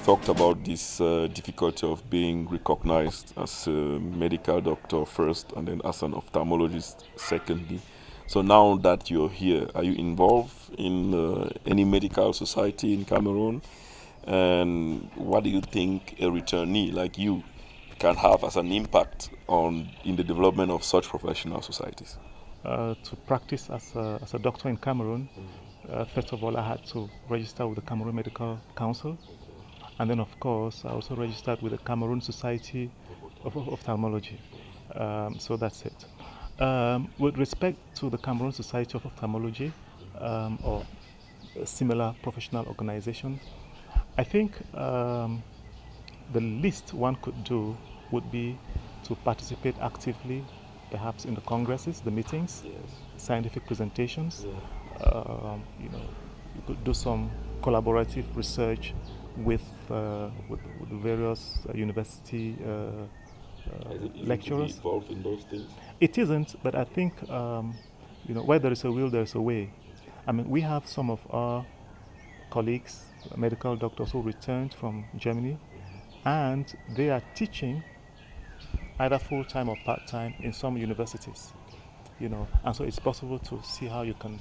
talked about this difficulty of being recognized as a medical doctor first and then as an ophthalmologist secondly. So now that you're here, are you involved in any medical society in Cameroon? And what do you think a returnee like you can have as an impact in the development of such professional societies? To practice as a doctor in Cameroon, first of all, I had to register with the Cameroon Medical Council. And then, of course, I also registered with the Cameroon Society of Ophthalmology. So that's it. With respect to the Cameroon Society of Ophthalmology or a similar professional organization, I think the least one could do would be to participate actively, perhaps in the congresses, the meetings, Yes. scientific presentations. Yeah. You could do some collaborative research with various university lecturers. Involved in those things? It isn't, but I think where there is a will, there is a way. I mean, we have some of our colleagues, medical doctors, who returned from Germany, and they are teaching either full-time or part-time in some universities. And so it's possible to see how you can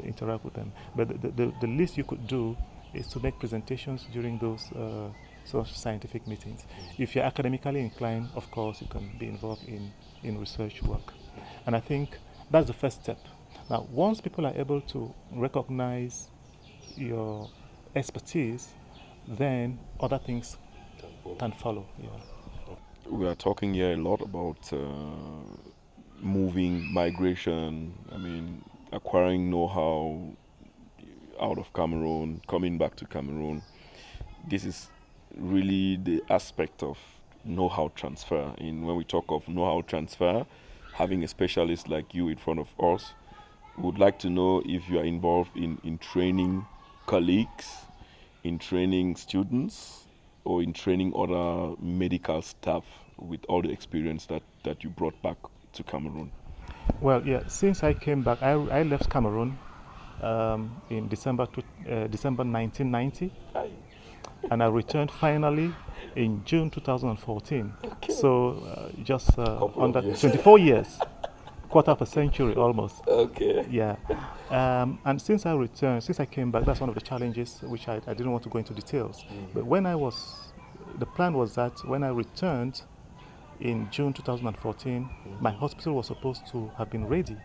interact with them. But the least you could do is to make presentations during those sort of scientific meetings. If you're academically inclined, of course, you can be involved in research work. And I think that's the first step. Now, once people are able to recognize your expertise, then other things can follow. Yeah. We are talking here a lot about moving, migration, acquiring know-how out of Cameroon, coming back to Cameroon. This is really the aspect of know-how transfer. When we talk of know-how transfer, having a specialist like you in front of us, we would like to know if you are involved in training colleagues, in training students, or in training other medical staff with all the experience that you brought back to Cameroon. Well, yeah, since I came back, I left Cameroon in December 1990, and I returned finally in June 2014. Okay. So just under years. 24 years, quarter of a century almost. Okay. Yeah. And since I came back, that's one of the challenges which I didn't want to go into details. But the plan was that when I returned in June 2014, my hospital was supposed to have been ready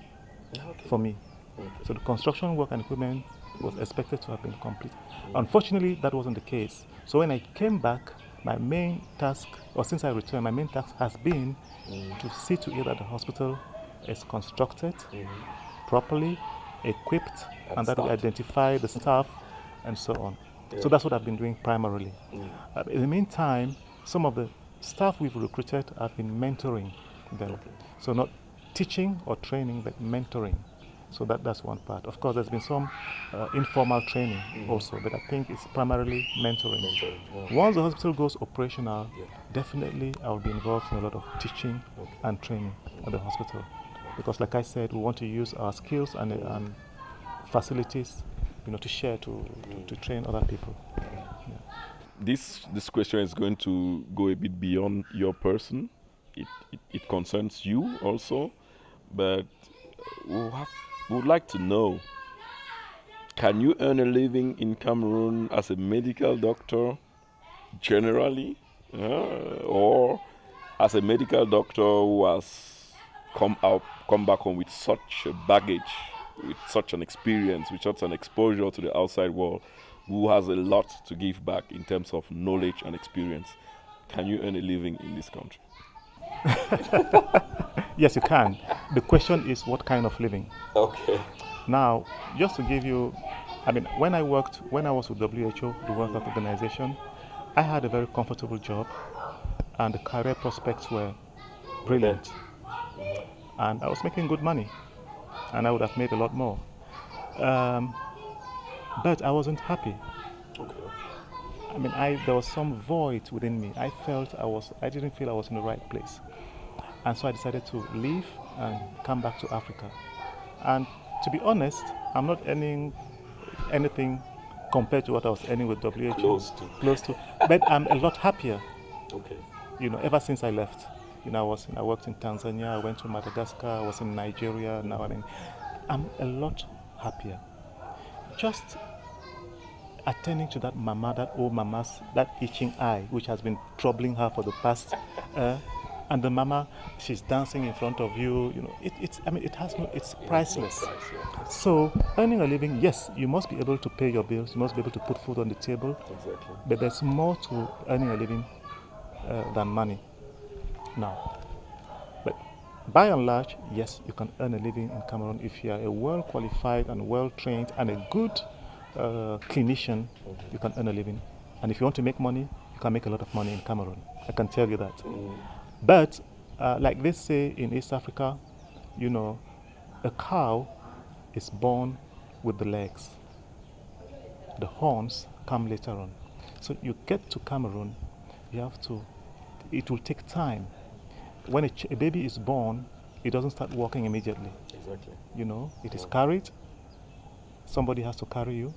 for me. Okay. So the construction work and equipment was expected to have been complete. Unfortunately, that wasn't the case. So when I came back, my main task, or since I returned, my main task has been to see to it that the hospital is constructed properly, equipped, and that we identify the staff and so on. Yeah. So that's what I've been doing primarily. In the meantime, some of the staff we've recruited have been mentoring them. Okay. So not teaching or training, but mentoring. So that's one part. Of course, there's been some informal training also, but I think it's primarily mentoring. Yeah. Once the hospital goes operational, definitely I'll be involved in a lot of teaching and training at the hospital. Because like I said, we want to use our skills and facilities to share, to train other people. Yeah. This question is going to go a bit beyond your person. It concerns you also, but we would like to know, can you earn a living in Cameroon as a medical doctor generally, or as a medical doctor who has come back home with such a baggage, with such an experience, with such an exposure to the outside world, who has a lot to give back in terms of knowledge and experience? Can you earn a living in this country? Yes, you can. The question is, what kind of living? Okay. Now, just to give you, when I was with WHO, the World Health Organization, I had a very comfortable job, and the career prospects were brilliant. And I was making good money, and I would have made a lot more. But I wasn't happy. Okay. There was some void within me. I didn't feel I was in the right place. And so I decided to leave and come back to Africa. And to be honest, I'm not earning anything compared to what I was earning with WHO. Close to. But I'm a lot happier. Okay. Ever since I left. I worked in Tanzania, I went to Madagascar, I was in Nigeria, now I'm a lot happier. Just attending to that old mama's, that itching eye, which has been troubling her for the past, and the mama, she's dancing in front of you, it's priceless. So earning a living, yes, you must be able to pay your bills, you must be able to put food on the table. Exactly. But there's more to earning a living than money now. But by and large, yes, you can earn a living in Cameroon if you are a well-qualified and well-trained and a good clinician. You can earn a living. And if you want to make money, you can make a lot of money in Cameroon. I can tell you that. But like they say in East Africa, a cow is born with the legs. The horns come later on. So you get to Cameroon, it will take time. When a baby is born, it doesn't start walking immediately. Exactly. It is carried. Somebody has to carry you.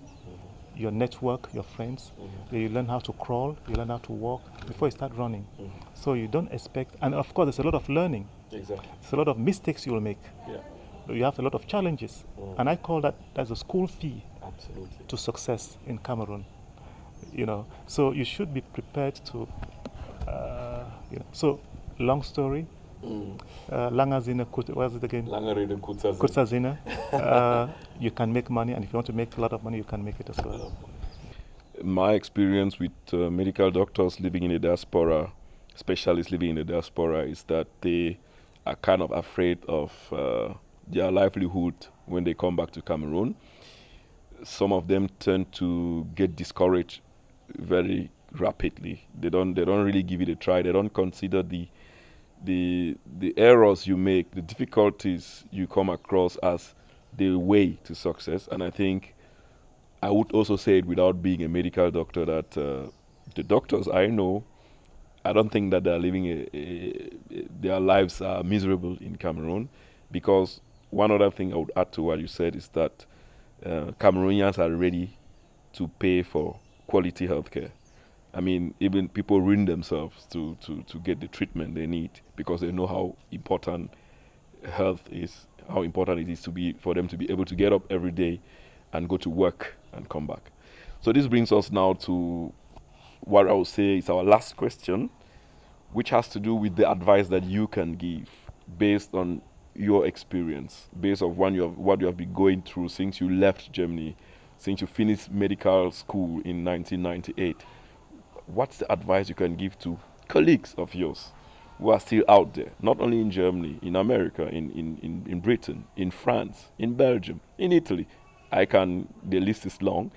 Your network, your friends. You learn how to crawl, you learn how to walk before you start running. So you don't expect, and of course there's a lot of learning. Exactly. There's a lot of mistakes you will make. Yeah. You have a lot of challenges. And I call that as a school fee. Absolutely. To success in Cameroon. So you should be prepared to, So, long story. Langazina, what is it again? Langarede Kutsazina. You can make money, and if you want to make a lot of money, you can make it as well. My experience with medical doctors living in the diaspora, specialists living in the diaspora, is that they are kind of afraid of their livelihood when they come back to Cameroon. Some of them tend to get discouraged very rapidly. They don't really give it a try. They don't consider the errors you make, the difficulties you come across as the way to success. And I think I would also say it without being a medical doctor that the doctors I know, I don't think that they're living their lives are miserable in Cameroon, because one other thing I would add to what you said is that Cameroonians are ready to pay for quality healthcare. I mean, even people ruin themselves to get the treatment they need because they know how important health is, how important it is for them to be able to get up every day and go to work and come back. So this brings us now to what I would say is our last question, which has to do with the advice that you can give based on your experience, based on what you have been going through since you left Germany, since you finished medical school in 1998. What's the advice you can give to colleagues of yours who are still out there, not only in Germany, in America, in Britain, in France, in Belgium, in Italy? The list is long.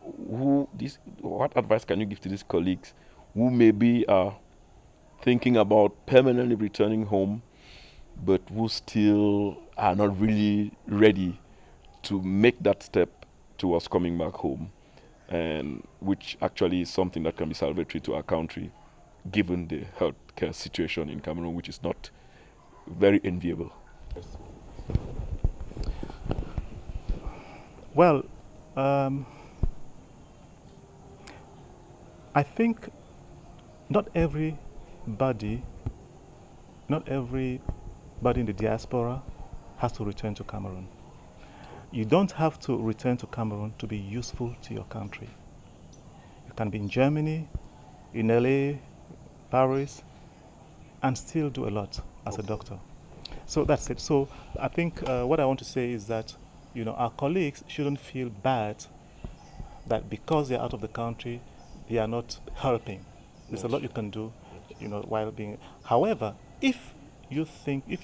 What advice can you give to these colleagues who maybe are thinking about permanently returning home, but who still are not really ready to make that step towards coming back home, and which actually is something that can be salvatory to our country, given the healthcare situation in Cameroon, which is not very enviable? Well, I think not everybody in the diaspora has to return to Cameroon. You don't have to return to Cameroon to be useful to your country. You can be in Germany, in LA, Paris, and still do a lot as a doctor. So that's it. So I think what I want to say is that our colleagues shouldn't feel bad that because they're out of the country, they are not helping. There's a lot you can do, while being. However, if you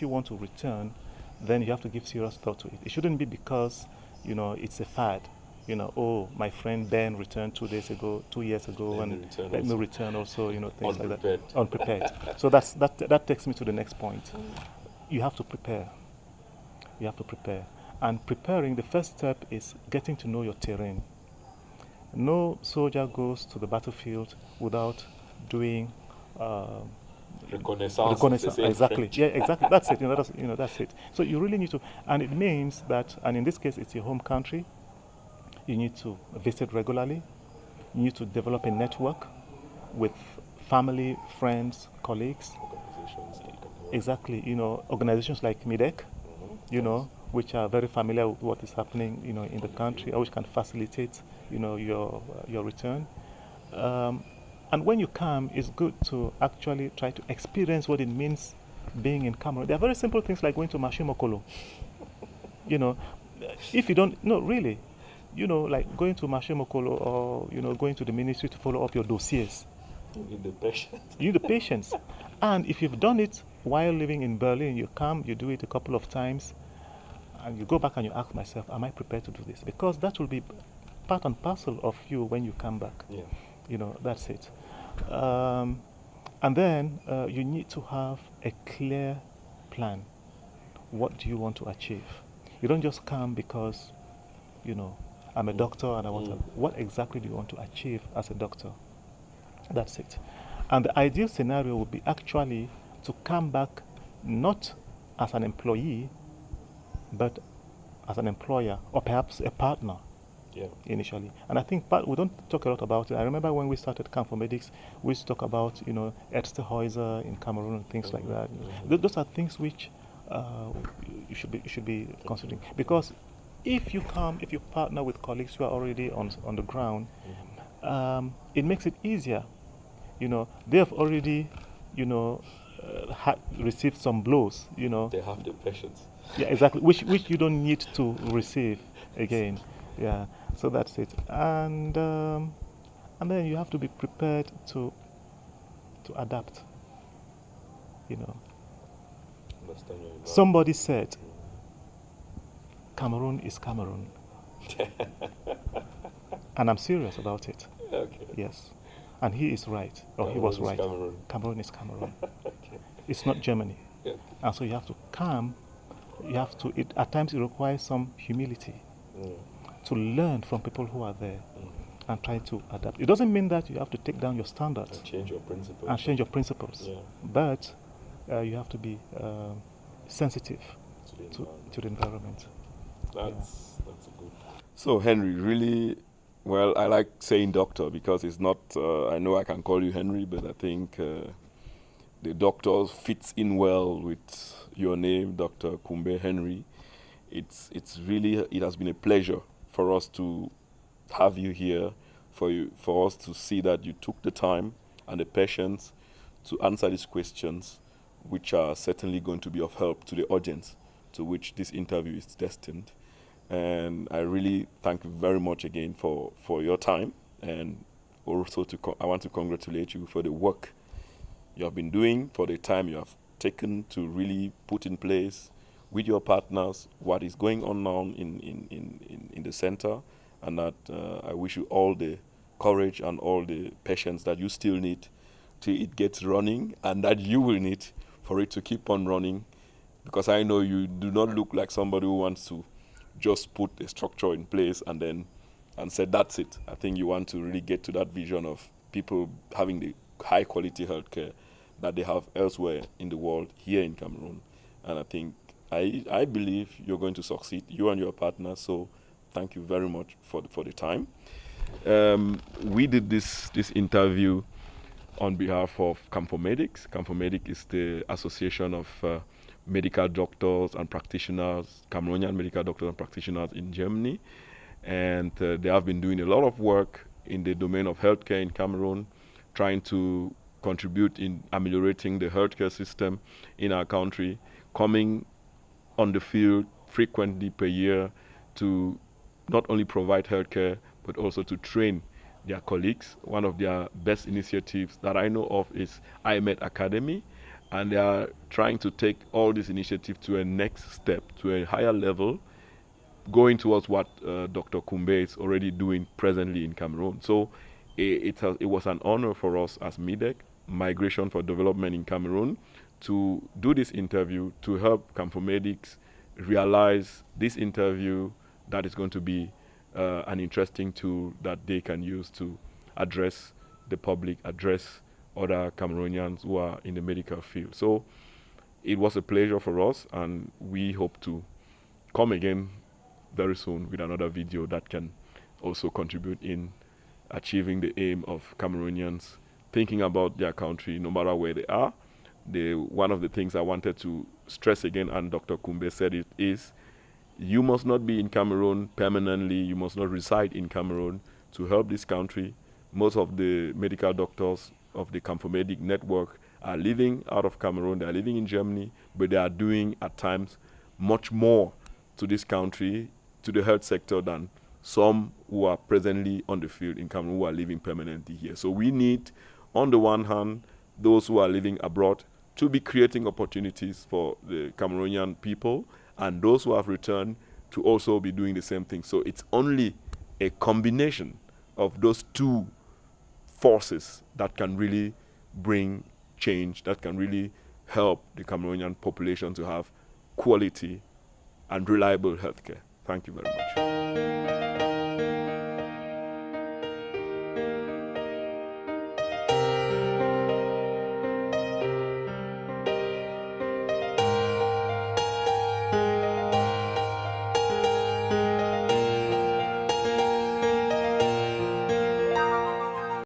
want to return, then you have to give serious thought to it. It shouldn't be because, it's a fad. Oh, my friend Ben returned 2 years ago, and let me return also, things like that. Unprepared. So that takes me to the next point. You have to prepare. You have to prepare. And preparing, the first step is getting to know your terrain. No soldier goes to the battlefield without doing reconnaissance. Exactly. Yeah, exactly. That's it. That's it. So you really need to, and it means that, and in this case, it's your home country. You need to visit regularly. You need to develop a network with family, friends, colleagues. Organizations like Exactly, organizations like MIDEC, which are very familiar with what is happening, in the country, or which can facilitate, your return. Um, and when you come, it's good to actually try to experience what it means being in Cameroon. There are very simple things like going to Mashimokolo. You know, if you don't, no, really, like going to Mashimokolo or, going to the ministry to follow up your dossiers. You need the patience. You need the patience. And if you've done it while living in Berlin, you come, you do it a couple of times, and you go back and you ask myself, am I prepared to do this? Because that will be part and parcel of you when you come back. Yeah. That's it. And then you need to have a clear plan. What do you want to achieve? You don't just come because, I'm a doctor and I want to. What exactly do you want to achieve as a doctor? That's it. And the ideal scenario would be actually to come back not as an employee, but as an employer or perhaps a partner. Yeah. Initially. And I think we don't talk a lot about it. I remember when we started Camp for Medics, we used to talk about, Erztehäuser in Cameroon and things like that. Those are things which you should be considering. Because if you partner with colleagues who are already on the ground, it makes it easier. They have already, received some blows, They have the patience. Yeah, exactly. Which you don't need to receive again. Yeah. So that's it. And then you have to be prepared to adapt. Understand your Somebody said, Cameroon is Cameroon. And I'm serious about it. Okay. Yes. And he is right. Or Cameroon he was is right. Cameroon. Cameroon is Cameroon. Okay. It's not Germany. Yeah. And so you have to come. You have to, at times it requires some humility to learn from people who are there and try to adapt. It doesn't mean that you have to take down your standards. And change your principles. Yeah. Yeah. But you have to be sensitive to the environment. That's a good. So Henry, really, well, I like saying doctor because it's not. I know I can call you Henry, but I think the doctor fits in well with your name, Dr. Kumbe Henry. It's really, it has been a pleasure for us to have you here, for us to see that you took the time and the patience to answer these questions, which are certainly going to be of help to the audience to which this interview is destined. And I really thank you very much again for your time, and also I want to congratulate you for the work you have been doing, for the time you have taken to really put in place with your partners what is going on now in the center, and that I wish you all the courage and all the patience that you still need till it gets running, and that you will need for it to keep on running, because I know you do not look like somebody who wants to just put a structure in place and say that's it. I think you want to really get to that vision of people having the high quality healthcare that they have elsewhere in the world, here in Cameroon. And I think, I believe you're going to succeed, you and your partner, so thank you very much for the time. We did this interview on behalf of Camp for Medics. Camp for Medics is the association of medical doctors and practitioners, Cameroonian medical doctors and practitioners in Germany. And they have been doing a lot of work in the domain of healthcare in Cameroon, trying to contribute in ameliorating the healthcare system in our country, coming on the field frequently per year to not only provide healthcare, but also to train their colleagues. One of their best initiatives that I know of is IMED Academy, and they are trying to take all this initiative to a next step, to a higher level, going towards what Dr. Kumbe is already doing presently in Cameroon. So it was an honor for us as MIDEC, Migration for Development in Cameroon, to do this interview, to help Camp for Medics realize this interview that is going to be an interesting tool that they can use to address the public, address other Cameroonians who are in the medical field. So it was a pleasure for us, and we hope to come again very soon with another video that can also contribute in achieving the aim of Cameroonians thinking about their country no matter where they are. One of the things I wanted to stress again, and Dr. Kumbe said it, is you must not be in Cameroon permanently, you must not reside in Cameroon to help this country. Most of the medical doctors of the Camphomedic network are living out of Cameroon, they are living in Germany, but they are doing at times much more to this country, to the health sector, than some who are presently on the field in Cameroon who are living permanently here. So we need, on the one hand, those who are living abroad to be creating opportunities for the Cameroonian people, and those who have returned to also be doing the same thing. So it's only a combination of those two forces that can really bring change, that can really help the Cameroonian population to have quality and reliable healthcare. Thank you very much.